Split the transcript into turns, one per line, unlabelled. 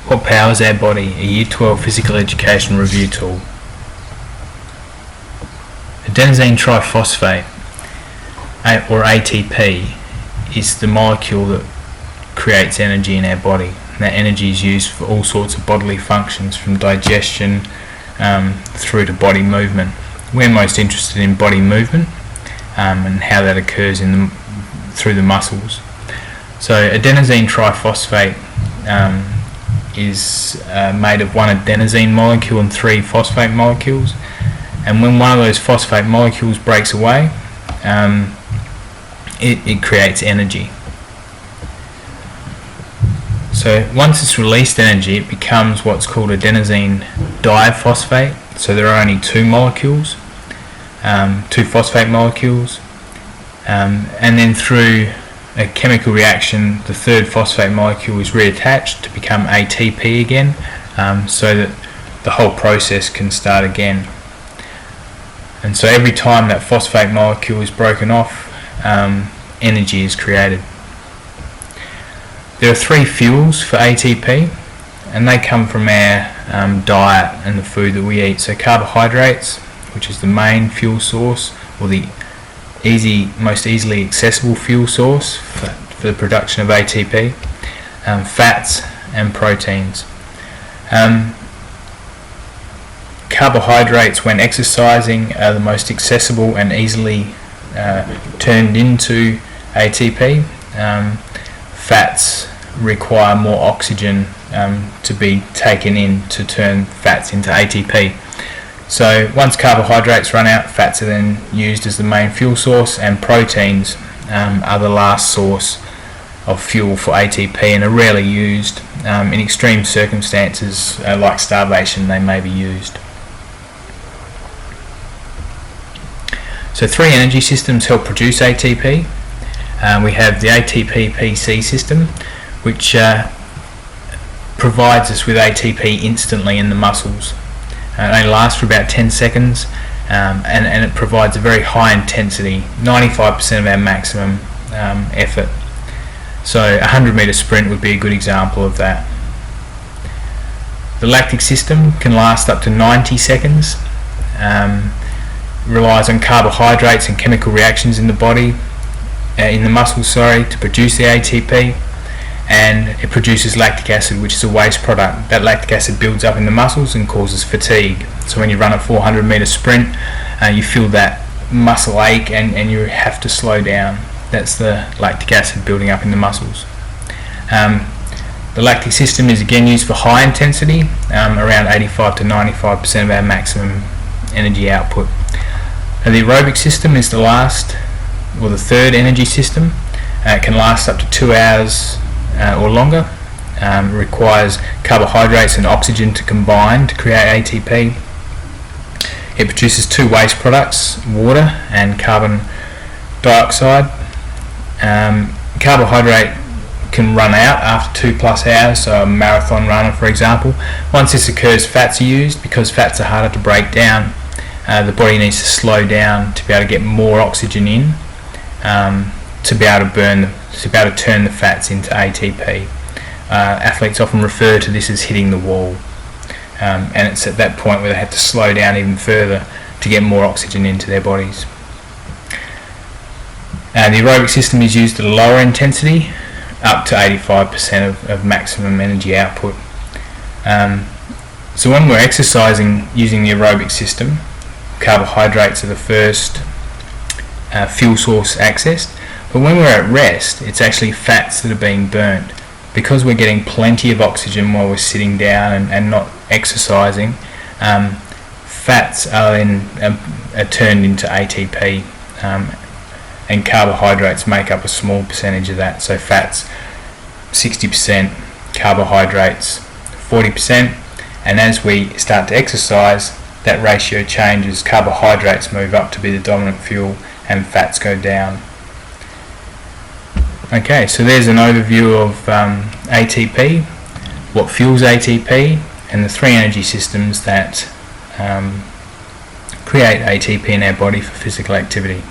What powers our body? A Year 12 Physical Education Review Tool. Adenosine triphosphate, or ATP, is the molecule that creates energy in our body. And that energy is used for all sorts of bodily functions, from digestion through to body movement. We're most interested in body movement and how that occurs through the muscles. So adenosine triphosphate is made of one adenosine molecule and 3 phosphate molecules, and when one of those phosphate molecules breaks away, it creates energy. So once it's released energy, it becomes what's called adenosine diphosphate. So there are only 2 molecules, 2 phosphate molecules, and then through a chemical reaction, the 3rd phosphate molecule is reattached to become ATP again, so that the whole process can start again. And so every time that phosphate molecule is broken off, energy is created. There are 3 fuels for ATP, and they come from our diet and the food that we eat. So carbohydrates, which is the main fuel source, or the most easily accessible fuel source for the production of ATP, fats and proteins. Carbohydrates, when exercising, are the most accessible and easily turned into ATP. Fats require more oxygen to be taken in to turn fats into ATP. So once carbohydrates run out, fats are then used as the main fuel source, and proteins are the last source of fuel for ATP and are rarely used. In extreme circumstances like starvation, they may be used. So 3 energy systems help produce ATP. We have the ATP-PC system, which provides us with ATP instantly in the muscles. It only lasts for about 10 seconds, and it provides a very high intensity, 95% of our maximum effort. So a 100-metre sprint would be a good example of that. The lactic system can last up to 90 seconds, relies on carbohydrates and chemical reactions in the body, in the muscles, to produce the ATP, and it produces lactic acid, which is a waste product. That lactic acid builds up in the muscles and causes fatigue. So when you run a 400-metre sprint, you feel that muscle ache and you have to slow down. That's the lactic acid building up in the muscles. The lactic system is again used for high intensity, around 85 to 95% of our maximum energy output. And the aerobic system is the last, or the 3rd energy system. It can last up to 2 hours or longer. Requires carbohydrates and oxygen to combine to create ATP. It produces 2 waste products, water and carbon dioxide. Carbohydrate can run out after 2+ hours, so a marathon runner, for example. Once this occurs, fats are used. Because fats are harder to break down, the body needs to slow down to be able to get more oxygen in, to be able to turn the fats into ATP. Athletes often refer to this as hitting the wall, and it's at that point where they have to slow down even further to get more oxygen into their bodies. The aerobic system is used at a lower intensity, up to 85% of maximum energy output. So when we're exercising using the aerobic system, carbohydrates are the first fuel source accessed, but when we're at rest, it's actually fats that are being burnt. Because we're getting plenty of oxygen while we're sitting down and not exercising, fats are then turned into ATP, and carbohydrates make up a small percentage of that. So fats 60%, carbohydrates 40%, and as we start to exercise, that ratio changes. Carbohydrates move up to be the dominant fuel and fats go down. Okay, so there's an overview of ATP, what fuels ATP, and the 3 energy systems that create ATP in our body for physical activity.